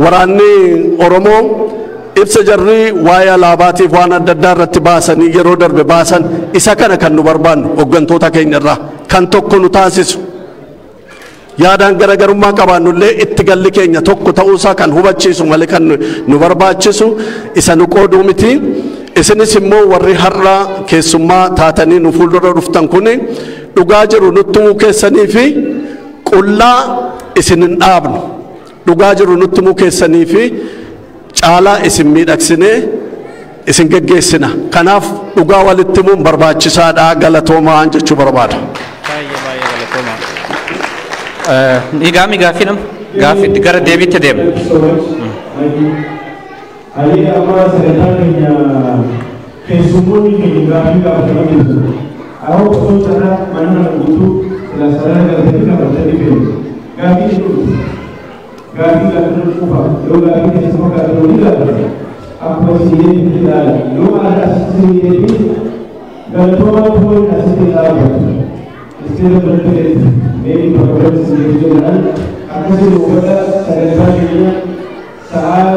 waraanni Oromoo ibsa jarri waa'ee alaabaatiif waan adda addaa irratti baasanii yeroo darbe baasan isa kana kan nu barbaannu hooggantoota keenya irraa kan tokko nu taasisu yaadaan garaagarummaa qabaannullee itti galli keenya tokko ta'uusaa kan hubachiisu malee kan nu barbaachisu isa nu qooduu miti. Isinis immoo warri har'a keessummaa taatanii nu fuuldura dhuftan kun dhugaa jiru nutti himuu keessanii fi qullaa isin hin dhaabnu. Dhugaa jiru nutti himuu keessanii fi caalaa isin miidhagsinee isin geggeessina. Kanaaf dhugaa walitti himuun barbaachisaadha. Galatoomaa jechuu barbaada. Igami gaafinam gaafii gara deebiitti deema. Ali apa sebenarnya kesumuni kejugaan juga begitu. Aku secara mana butuh pelajaran yang tidak terjadi film. Gapi itu, gapi gapi apa? Lo gapi semua gapi tidak. Apa sih ini tidak? Lo ada sisi ini. Kalau tuan kasih tidak. Istilah berbeda. Ini program sendiri. Aku sih lupa sebenarnya soal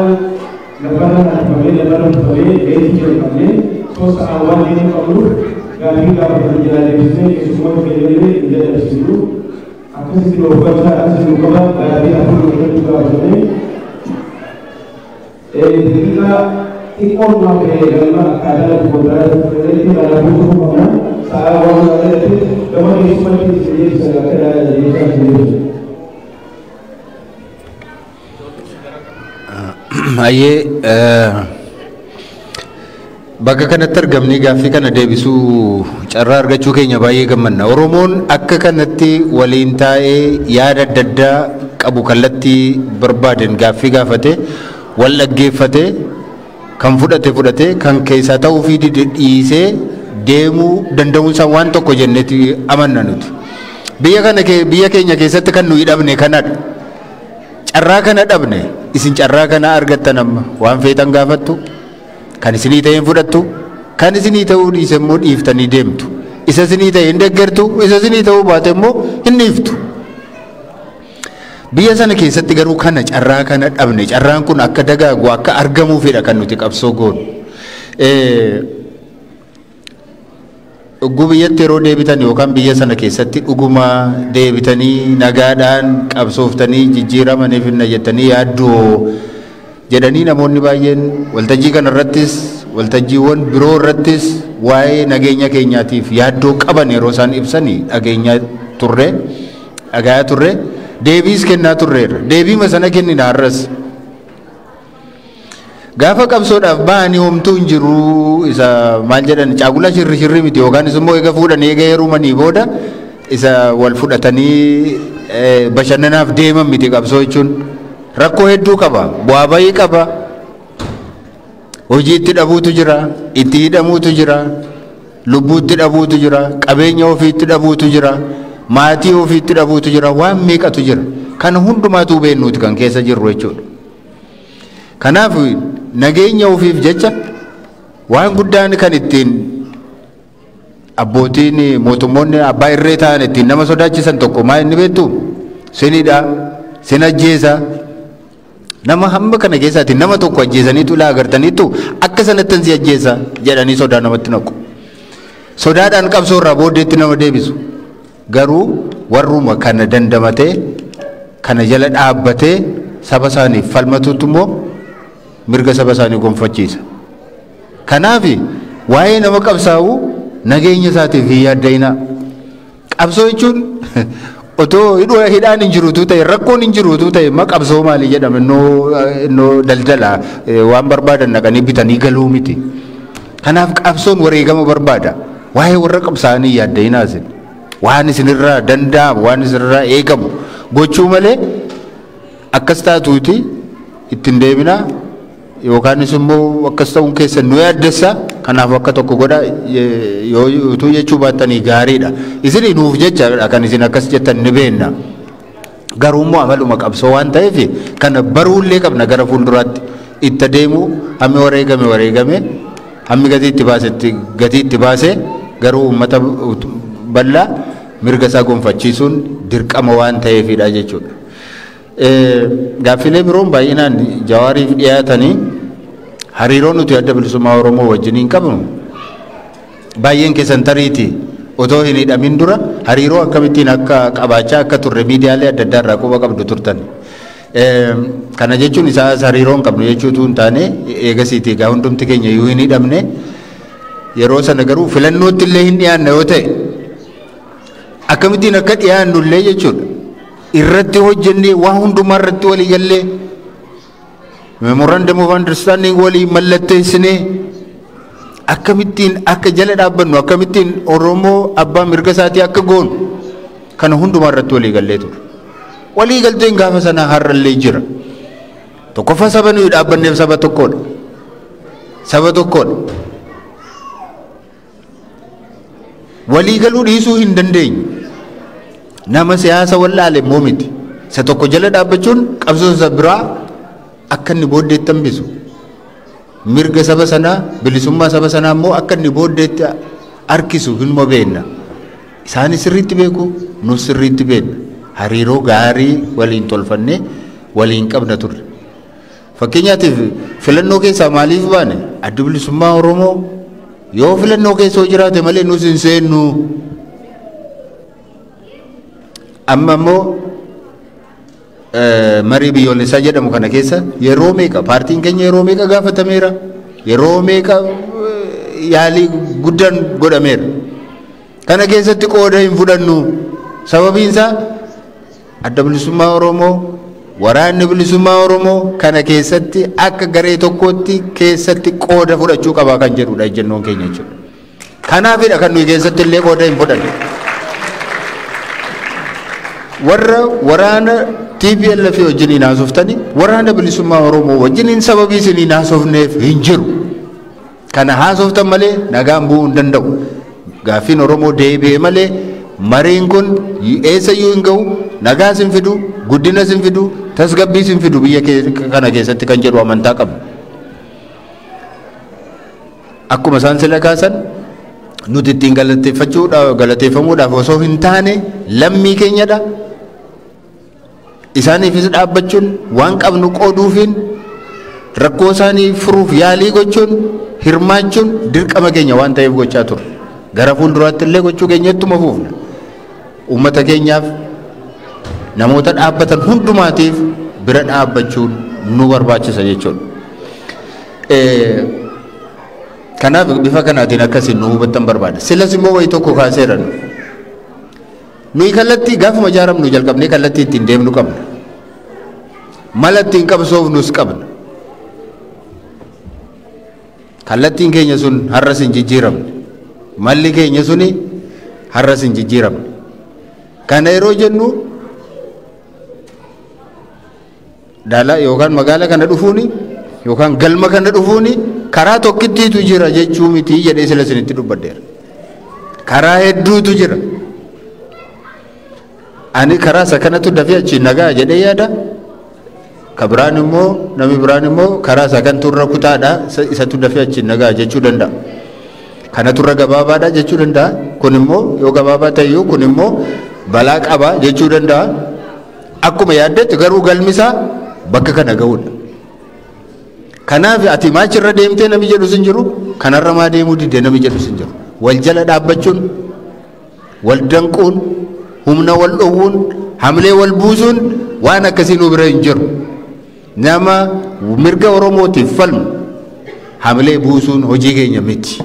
lebaran itu kami sos awal ini kamu kami dapat berjalan di sini semua begini dari situ aku sih lupa dari aku juga begini kita ikon makai dalam keadaan kebenaran seperti dalam buku mana saya awal itu dalam seperti ini saya kira jadi sendiri. Aye, bakka kanatti argamni gaaffii kana deebisuu carraa argachuu keenya baay'ee gammanna. Oromoon akka kanatti waliin taa'ee yaada adda addaa qabu kallattii barbaaden gaaffii gaafate wal dhaggeeffate kan fudhate kan keessaa ta'uu fi dhiisee deemuu danda'uunsaa waan tokko jenneeti amanna nuti. Biyya keenya keessatti kan nuyi dhabne kanadha. Carraa kana dhabne isin carraa kana argattan amma waan feetan gaafattu kan isinii ta'een fudhattu kan isinii ta'uu dhiise immoo dhiiftanii deemtu isa isinii ta'e hin deeggartu isa isinii ta'uu baate immoo hin dhiiftu. Biyya sana keessatti garuu kana carraa kana dhabne carraan kun akka dagaagu akka argamuufidha kan nuti qabsoo goonu. Dhuguu biyyatti yeroo deebitan yookaan biyya sana keessatti dhuguma deebitanii nagaadhaan qabsooftanii jijjiiramaniif hin jettanii yaaddoo jedhanii namoonni baay'een waltajjii kana irrattis waltajjiiwwan biroo irrattis waa'ee nageenya keenyaatiif yaaddoo qaban yeroo isaan ibsanii dhagayaa turre deebiis kennaa turreerra deebiima sana kennina har'as. Gaafa qabsoodhaaf bahanii homtuu hin jiru isa maal jedhan caagula shirri miti yookaan immoo eega fuudhanii eega heerumanii booda isa wal fudhatanii bashannanaaf deeman miti qabsoo jechuun rakkoo hedduu qaba bu'aa bayii qaba hojii itti dhabuutu jira itti hidhamuutu jira lubbuu itti dhabuutu jira qabeenya ofii itti dhabuutu jira maatii ofii itti dhabuutu jira waan meeqatu jira kan hundumaatu beennuuti kan keessa jirru jechuudha. Kanaaf nageenya ofiif jecha waan guddaan kan ittiin abbootiin mootummoonni abbaa irree ta'an ittiin nama sodaachisan tokko maa inni beektu sinidha sin ajjeesa nama hamma kana keessaatiin nama tokko ajjeesaniitu ilaa agartaniitu akka sanattan si ajjeesa jedhanii sodaa namatti naqu. Sodaadhaan qabsoo irraa booddeetti nama deebisu garuu warruma kana dandamatee kana jala dhaabbatee saba isaaniif falmatuutu immoo mirga saba isaanii gonfachiisa. Kanaaf waa'ee nama qabsaa'u nageenya isaatiif hin yaaddayina. Qabsoo jechuun otoo hidhaan hin jiruutu ta'e rakkoon hin jiruutu ta'e ma qabsoo maalii jedhama innoo daldala waan barbaadan naqanii bitanii galuu miti. Kanaaf qabsoon wareegama barbaada. Waa'ee warra qabsaa'anii yaaddayinaa isin waan isinirraa danda'amu waan isinirraa eegamu gochuu malee akkas taatuuti ittiin deebinaa yookaan immoo akkas ta'uun keessa nu yaaddessa kanaaf akka tokko godha yoo utuu jechuu baattanii gaariidha. Isin nuuf jecha kan isin akkas jettan ni beenna. Garuu immoo amaluma qabsoo waan ta'eef kana baruullee qabna gara fuulduraatti itti deemu hammi wareegame hammi gatii itti baase garuu uummata bal'aa mirga isaa gonfachiisuun dirqama waan ta'eefidha jechuudha. gaaffilee biroon baay'inaan Jawaariif dhiyaatanii hariiroo nuti adda bilisummaa Oromoo wajjiniin qabnu baay'een keessan tariiti otoo hin hidhamin dura hariiroo akkamittiin akka qabaachaa akka turre miidiyaalee adda addaa irraa quba qabdu turtan. Kana jechuun isaas hariiroo hin qabnu jechuutu hin taane eegasiiti egaa hundumti keenya yoo hin hidhamne yeroo sana garuu filannootti illee hin dhiyaanne yoo ta'e akkamittiin akka dhiyaannu illee jechuudha. Irratti hojjennee waan hundumaa irratti walii gallee memorandum of understanding walii mallatteessinee akkamittiin akka jala dhaabbannu akkamittiin Oromoo abbaa mirga isaatii akka goonu kana hundumaa irratti walii gallee ture. Walii galteen gaafa sana har'allee jira. Tokkoffaa saba nuyi dhaabbanneef saba tokkodha. Saba tokkodha. Walii galuu dhiisuu hin dandeenyu. Nama siyaasa wallaale immoo miti. Isa tokko jala dhaabbachuun qabsoo isa biraa akka inni booddeetti hambisu. Mirga saba sanaa bilisummaa saba sanaa immoo akka inni booddeetti harkisu hinuma beenna. Isaanis sirriitti beeku nus sirriitti beenna. Hariiroo gaarii waliin tolfannee waliin qabna turre. Fakkeenyaatiif filannoo keessaa maaliif baane adda bilisummaa Oromoo yoo filannoo keessa jiraate malee nus hin seennu. Amma immoo marii biyyoolessaa jedhamu kana keessa yeroo meeqa paartiin keenya yeroo meeqa gaafatameera yeroo meeqa yaalii guddaan godhameera. Kana keessatti qooda hin fudhannu sababiin isaa adda bilisummaa Oromoo waraanni bilisummaa Oromoo kana keessatti akka garee tokkootti keessatti qooda fudhachuu qaba kan jedhudha ejjennoon keenya jechuudha. Kanaafidha kan nuyi keessatti illee qooda hin fudhanne. Warra waraana TPLF wajjiniin haasoftanii waraana bilisummaa Oromoo wajjiniin sababii isiniin haasofneef hin jiru. Kana haasoftan malee nagaan bu'uu hin danda'u. Gaaffiin Oromoo deebi'ee malee mariin kun eessayyuu hin ga'u nagaas hin fidu guddinas hin fidu tasgabbiis hin fidu biyya kana keessatti kan jedhu amantaa qabna. Akkuma isaan sila kaasan nuti ittiin galateeffamuudhaaf osoo hin taane lammii keenyadha. Isaaniifis dhaabbachuun waan qabnu qooduufiin rakkoo isaanii furuuf yaalii gochuun hirmaachuun dirqama keenya waan ta'eef gochaa turre. Gara fuulduraatti illee gochuu keenyattuma fuufna. Uummata keenyaaf namoota dhaabbatan hundumaatiif bira dhaabbachuun nu barbaachisa jechuudha. Kanaaf bifa kanaatiin akkasiin nu hubattan barbaada. Silas immoo wayi tokko kaaseera nu. Nuyi kallattii gaafuma ijaaramnu jalqabnee kallattii ittiin deemnu qabna. Mala ittiin qabsoofnus qabna. Kallattiin keenya sun har'as hin jijjiiramne. Malli keenya suni har'as hin jijjiiramne. Kana yeroo jennu dala yookaan magaala kana dhufuuni yookaan galma kana dhufuuni karaa tokkittiitu jira jechuu miti jedhee sila isinitti dubbadheera. Karaa hedduutu jira. Ani karaa isa kanatu dafee achi nagaa jedhee yaada. Ka biraan immoo namni biraan immoo karaa isa kantu irra kutaadha isatu dafee achi nagaa jechuu danda'a. Kanatu irra gabaabaadha jechuu danda'a. Kun immoo yoo gabaabaa ta'eyyuu kun immoo balaa qaba jechuu danda'a. Akkuma yaaddetti garuu galmisaa bakka kana ga'uudha. Kanaaf ati maachirra deemtee namni jedhu sin jiru kanarra maa deemuu didee namni jedhu sin jiru. Wal jala dhaabbachuun wal danquun humna wal dhowwuun hamlee wal buusuun waan akkasii nu bira hin jiru. Nama mirga Oromootiif falmu hamlee buusuun hojii keenya miti.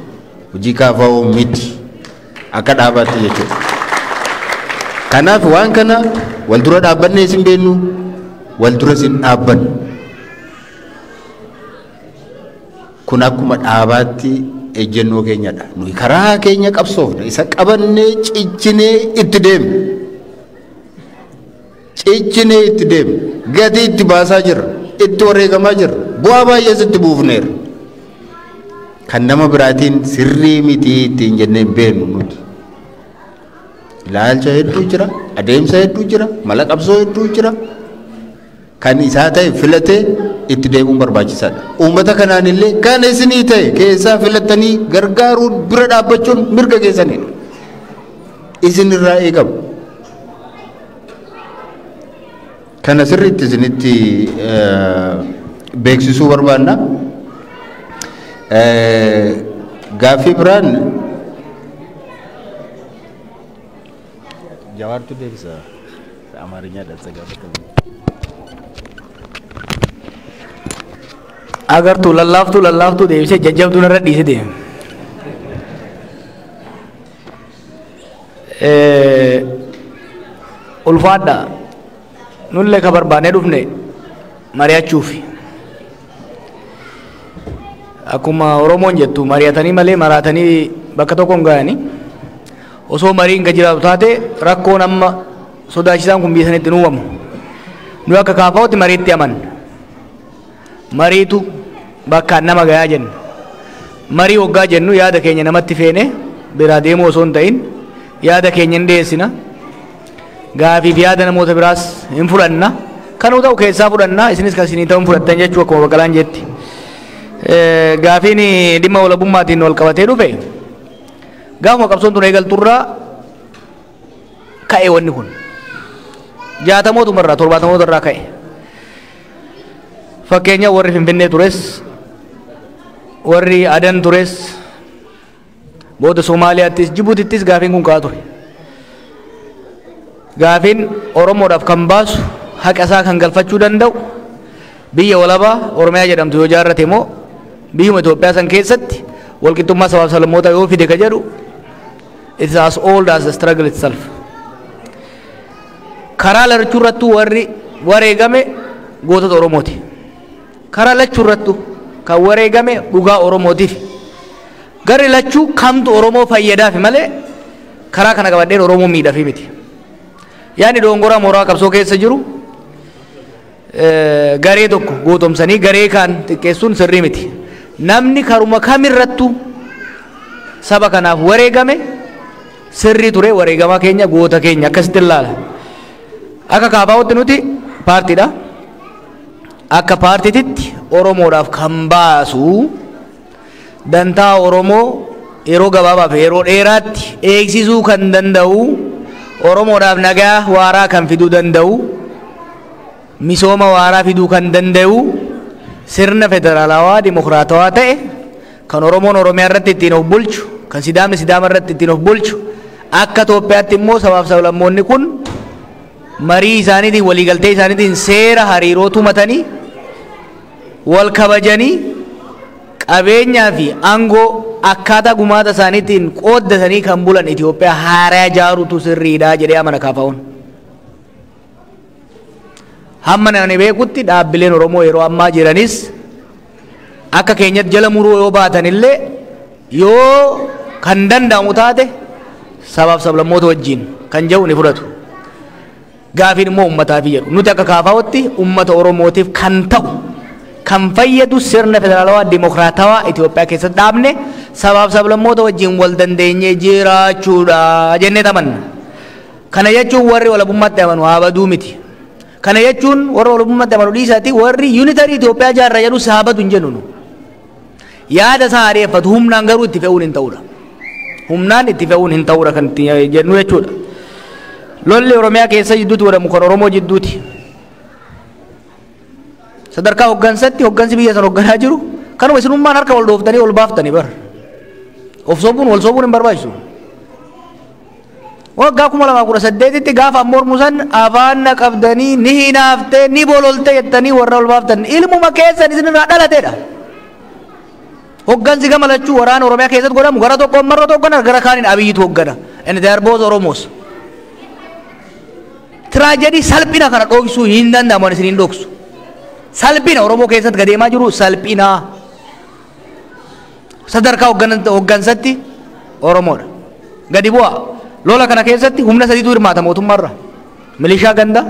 Hojii kaafa'uu miti. Akka dhaabaatti jechuudha. Kanaaf waan kana wal dura dhaabbannee isin beennu wal dura isin dhaabbannu. Kun akkuma dhaabaatti ejjennoo keenyadha. Nuyi karaa keenya qabsoofna isa qabannee ciccinee itti deemna. Ciccinee itti deemna. Gatii itti baasaa jirra. Itti wareegamaa jirra. Bu'aa baay'ees itti buufneera. Kan nama biraatiin sirrii miti ittiin jennee hin beeknu nuti. Ilaalcha hedduu jira. Adeemsa hedduu jira. Mala qabsoo hedduu jira. Kan isaa ta'e filatee itti deemuun barbaachisaadha. Uummata kanaan illee kan isinii ta'e keessaa filatanii gargaaruun bira dhaabbachuun mirga keessanidha. Isin irraa eegamu. kana sirriitti isinitti beeksisuu barbaanna. Gaaffii biraan jawaartu deebisa amaariñaadhaan sagaafatame. Agartuu lallaaftuu deebisee jajjabduun irra dhiise deeme. Ulfaadha nullee ka barbaanee dhufne mari'achuufi. Akkuma Oromoon jettu mari'atanii malee maraatanii bakka tokko hin ga'anii. Osoo mariin ka jiraatu taate rakkoon amma sodaachisaan kun biyya sanitti uumamu. Nu akka kaafaa'utti mariitti amanna. Mariitu bakka nama gayaa jenna. Marii hoggaa jennu yaada keenya namatti feene biraa deemuu osoo hin ta'in yaada keenya hin dhiyeessina. Gaafiif yaada namoota biraas hin fudhanna. Kanuu ta'u keessaa fudhanna isinis kan isinii ta'uun fudhattan jechuu akkuma Baqqalaan jetti. Gaafiin dhimma walabummaatiin wal qabatee dhufe gaafuma qabsoon tun eegalturraa ka'e wanni kun 60mootumarraa 70mootarraa ka'e. Fakkeenya warri Finfinnee tures warri Adan tures booda Somaaliyaattis Jibuutittis gaafiin kun ka'aa ture. Gaafiin Oromoodhaaf kan baasu haqa isaa kan galfachuu danda'u biyya walabaa Oromiyaa jedhamtu yoo jaarrate immoo biyyuma Itoophiyaa san keessatti walqixxummaa sabaaf sablammoota yoo fide ka jedhu it is as old as the struggle itself. Karaa lachuu irrattuu warri wareegame gootota Oromooti. Karaa lachuu irrattuu kan wareegame dhugaa Oromootiif. Garri lachuu kamtu Oromoo fayyadaafi malee karaa kana qabadheen Oromoo miidhafi miti. Yaani doongoraa mooraa qabsoo keessa jiru garee tokko gootomsanii garee kaan xiqqeessuun sirrii miti. Namni karuma kamirrattuu saba kanaaf wareegame sirrii ture wareegamaa keenya goota keenya akkasitti ilaala. Akka kaafaa'utti nuti paartiidha. Akka paartiititti Oromoodhaaf kan baasu dantaa Oromoo yeroo gabaabaaf yeroo dheeraatti eegsisuu kan danda'u Oromoodhaaf nagaa waaraa kan fiduu danda'u misooma waaraa fiduu kan danda'u sirna federaalawaa dimokiraatawaa ta'e kan Oromoon Oromiyaa irratti ittiin of bulchu kan Sidaamni Sidaama irratti ittiin of bulchu akka Itoophiyaatti immoo sabaaf sablammoonni kun marii isaaniitiin waliigaltee isaaniitiin seera hariiroo tumatanii wal kabajanii qabeenyaa fi aangoo akkaataa gumaata isaaniitiin qooddatanii kan bulan Itoophiyaa haaraa ijaaruutu sirriidha jedhee amana kaafaa'uun. Hamma nani beekutti dhaabbileen Oromoo yeroo ammaa jiranis akka keenyatti jala muruu yoo baatan illee yoo kan danda'amu taate sabaaf sablammoota wajjin kan jedhu ni fudhatu. Gaafiin immoo uummataaf jedhu nuti akka kaafaa'utti uummata Oromootiif kan ta'u kan fayyadu sirna federaalawaa dimokiraatawaa Itoophiyaa keessatti dhaabne sabaaf sablammoota wajjin wal dandeenyee jiraachuudha jennee tamanna. Kana jechuun warri walabummaatti amanu haa baduu miti. Kana jechuun warra walabummaatti amanu dhiisaati warri yuunitarii Itoophiyaa jaarra jedhu saabatu hin jennu. Yaada isaa adeeffatu humnaan garuu itti fe'uun hin ta'udha. Humnaan itti fe'uun hin ta'udha kan itti jennu jechuudha. Lolli Oromiyaa keessa jidduutti godhamu kan Oromoo jidduuti. Sadarkaa hoggansatti hoggansi biyya san hogganaa jiru kanuma isinummaan harka wal dhooftanii ol baaftanii bar. Of sobuun wal sobuun hin barbaachisu. Waggaa 2018tti gaafa mormu san afaan na qabdanii ni hinaaftee ni bololte jettanii warra ol baaftan ilmuma keessan isinirraa dhalateedha. Hoggansi gama lachuu waraana Oromiyaa keessatti godhamu gara tokkoon marra tokkoon gara kaaniin Abiyyitu hoggana. And they are both Oromos. Traajedii salphina kana dhoksuu hin danda'amu isin hin dhoksu. Salphina Oromoo keessatti gadeemaa jiru salphina. Sadarkaa hoggansatti Oromoodha. Gadi bu'aa. Lola kana keessatti humna sadiitu hirmaata mootummaarra. Milishaa ganda,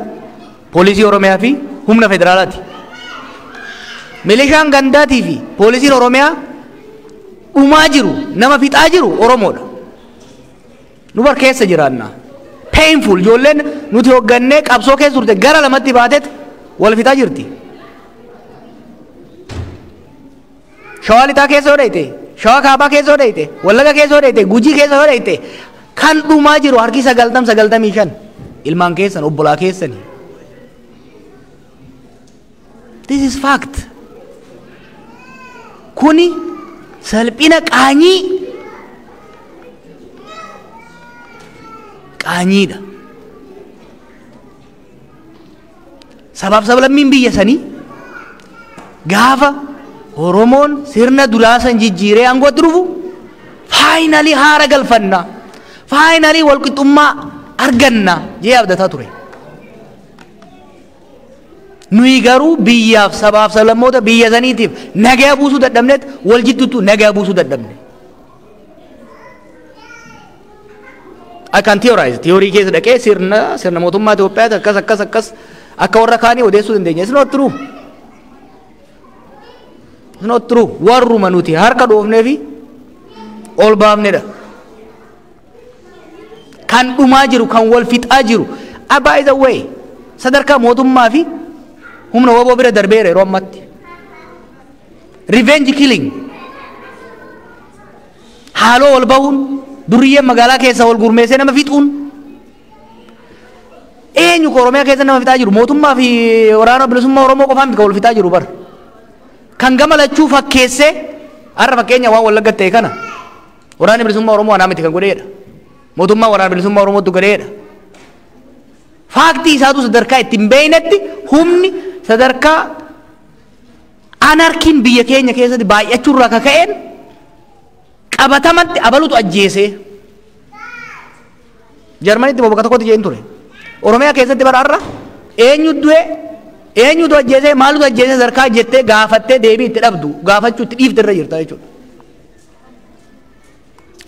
poolisii Oromiyaa fi humna federaalaati. Milishaan gandaatii fi poolisiin Oromiyaa dhumaa jiru, nama fixaa jiru Oromoodha. Nu bar keessa jiraanna. Painful ijoolleen nuti hoggannee qabsoo keessa turte gara lamatti baateet wal fixaa jirti. Shawaa lixaa keessa hodhayte, Shawaa kaabaa keessa hodhayte, Wallaga keessa hodhayte, Gujii keessa hodhayte. Kan dhumaa jiru harki 90-95 ilmaan keessan obbolaa keessani. This is fact. Kuni salphina qaanyiidha. Sabab sablammiin biyya sanii gaafa Oromoon sirna duraasan jijjiiree aangootti dhufu faayinalii haara galfanna, faayinalii walqixxummaa arganna jee abdataa ture. Nuyi garuu biyyaaf sabaaf sablammoota biyya saniitiif nagaa buusuu dadhabneet wal jidduutu nagaa buusuu dadhabne. I can theorize. Theorii keessa dhaqee sirna mootummaa Itoophiyaati akkas akka warra kaanii odeessuu dandeenya. It's not true. It's not true. Warruma nuti harka dhoofnee fi ol baafnedha. Kan dhumaa jiru, kan wal fixaa jiru. By the way, sadarkaa mootummaa fi humna waboo bira darbeera yeroo ammatti. Revenge killing. Haaloo wal bahuun, duriyyeen magaalaa keessa wal gurmeessee nama fixuun. Eenyu Oromiyaa keessa nama fixaa jiru? Mootummaa fi waraana bilisummaa Oromoo qofaan wal fixaa jiru bar. Kan gama lachuu fakkeessee har'a fakkeenya waan Wallagga ta'e kana waraana bilisummaa Oromoo anaa miti kan godheedha. Mootummaa waraana bilisummaa Oromootu godheedha. Faaktii isaatu sadarkaa ittiin beeynetti humni sadarkaa anarkiin biyya keenya keessatti baay'achuurraa kaka'een qabatamatti abalutu ajjeesee. Jarmanitti bakka tokkotti jeen ture. Oromiyaa keessatti bara har'a eenyutu ajjeesee maalutu ajjeesee sadarkaa jettee gaafattee deebii itti dhabdu gaafachuu itti dhiifte irra jirta jechuudha.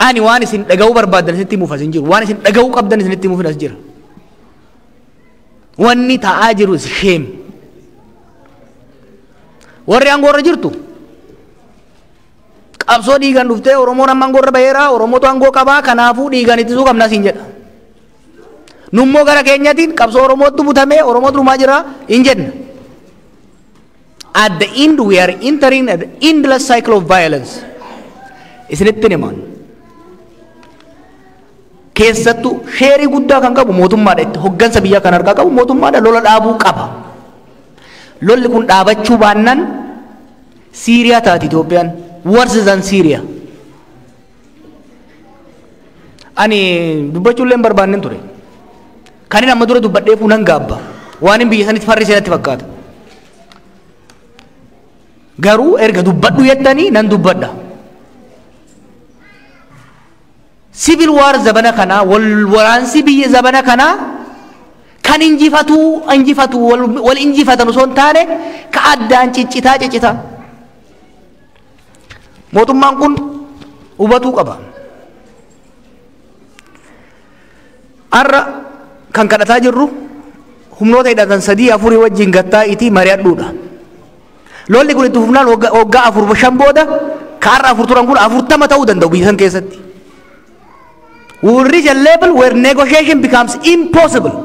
Ani waan isin dhaga'uu barbaadan isinitti himuuf as hin jiru. Waan isin dhaga'uu qabdan isinitti himuuf as jira. Wanni ta'aa jiru sheem. Warri aangoorra jirtu qabsoo dhiigan dhuftee Oromoon amma aangoorra baheera, Oromootu aangoo qabaa, kanaafuu dhiigan ittisuu qabna siin jedha. Nummoo gara keenyatiin qabsoo Oromootu butamee Oromootu dhumaa jira hin jenna. At the end we are entering an endless cycle of violence. Isinitti himan. Keessattuu sheerii guddaa kan qabu mootummaadha. Itti hoggansa biyyaa kan harkaa qabu mootummaadha. Lola dhaabuu qaba. Lolli kun dhaabachuu baannaan Siiriyaa taati Itoophiyaan. Worse than Syria. Ani dubbachuullee hin barbaanne ture. Kan inni amma dura dubbadhee fuunan gaabba. Waan hin biyya sanitti farri seenatti fakkaata. Garuu erga dubbadhu jettanii nan dubbadha. Civil war zabana kana waraansi biyya zabana kana kan injifatu wal injifatan osoo hin taane ka addaan ciccitaa. Mootummaan kun hubatuu qaba. Har'a kan kadhataa jirru humnoota hidhatan 3-4 wajjin gattaa itti mari'adhuudha. Lolli kun itti fufnaan waggaa 4-5 booda ka har'a 4 turan kun 40 ta'uu danda'u biyya san keessatti. We will reach a level where negotiation becomes impossible.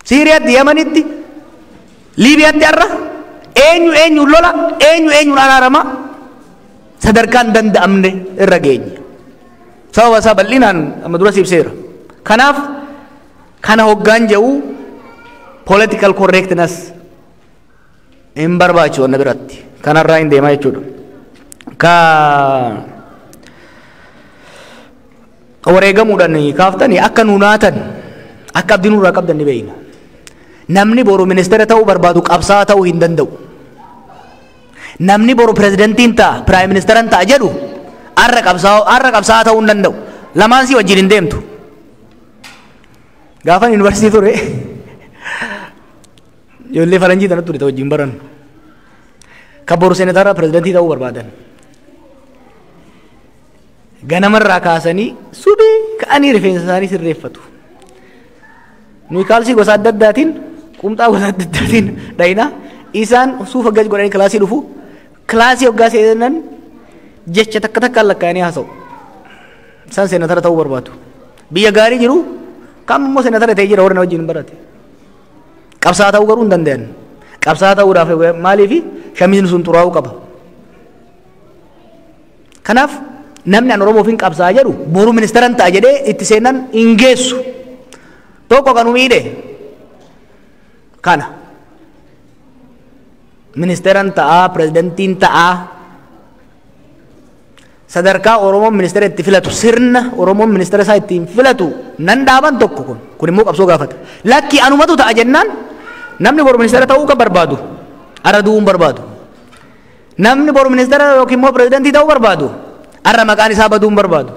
Syriaatti, Yemenitti, Liibiyaatti har'a eenyu lola, eenyu araarama sadarkaan danda'amne irra geenya. Sababa isaa bal'inaan amma dura ibseera. Kanaaf kana hoggaan jedhu political correctness hin barbaachisu wanna biratti. Kanarraa hin deemaa jechuudha. Wareegamuudhaan kaaftanii akka nuunaatan akka abdii nurraa qabdan ni beeyna. Namni boru ministeera ta'uu barbaadu qabsaa ta'uu hin danda'u. Namni boru pirezidantiin ta'a, piraayim ministeeran ta'a jedhu har'a qabsaa ta'uu hin danda'u. Lamaan si wajjin hin deemtu. Gaafa yuunivarsiitii ture ijoollee faranjii tanatti ture wajjin baran. Kan boru seenataarraa pirezidantii ta'uu barbaadan. Ganamarraa kaasanii subii ka'anii rifeensa isaanii sirreeffatu. Nuyi kaalsii gosa adda addaatiin qumxaa gosa adda addaatiin dhayina isaan suufa gadi godhanii kilaasii dhufu. Kilaasii hoggaa seenan jecha takka lakkaa'anii haasa'u. Isaan seenatara ta'uu barbaadu. Biyya gaarii jiru kam immoo seenatara ta'ee jira warra wajjin barate. Qabsaa ta'uu garuu hin danda'an. Qabsaa ta'uudhaaf maaliifi shamiisni sun xuraa'uu qaba. Kanaaf namni an Oromoof hin qabsaa jedhu boru ministeeran ta'a jedhee itti seenan hin geessu. Tokko kan miidhe kana ministeeran ta'aa pirezidantiin ta'aa sadarkaa Oromoon ministeera itti filatu sirna Oromoon ministeera isaa ittiin filatu nan dhaaban tokko kun immoo qabsoo gaafata lakki anumatu ta'a jennaan namni boru ministeera ta'uu kan barbaadu arra du'uun barbaadu namni boru ministeera yookiin immoo pirezidantii ta'uu barbaadu arra maqaan isaa baduun barbaadu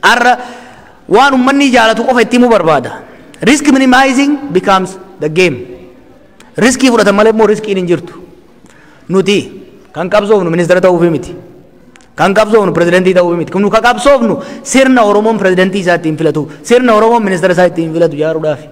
arra waan ummanni jaalatu qofa itti himuu barbaada risk minimizing becomes the game riskii fudhatan malee immoo riskiin hin jirtu nuti kan qabsoofnu ministeera ta'uuf miti kan qabsoofnu pirezidantii ta'uuf miti kun kan qabsoofnu sirna Oromoon pirezidantii isaa ittiin filatu sirna Oromoon ministeera isaa ittiin filatu jaaruudhaafi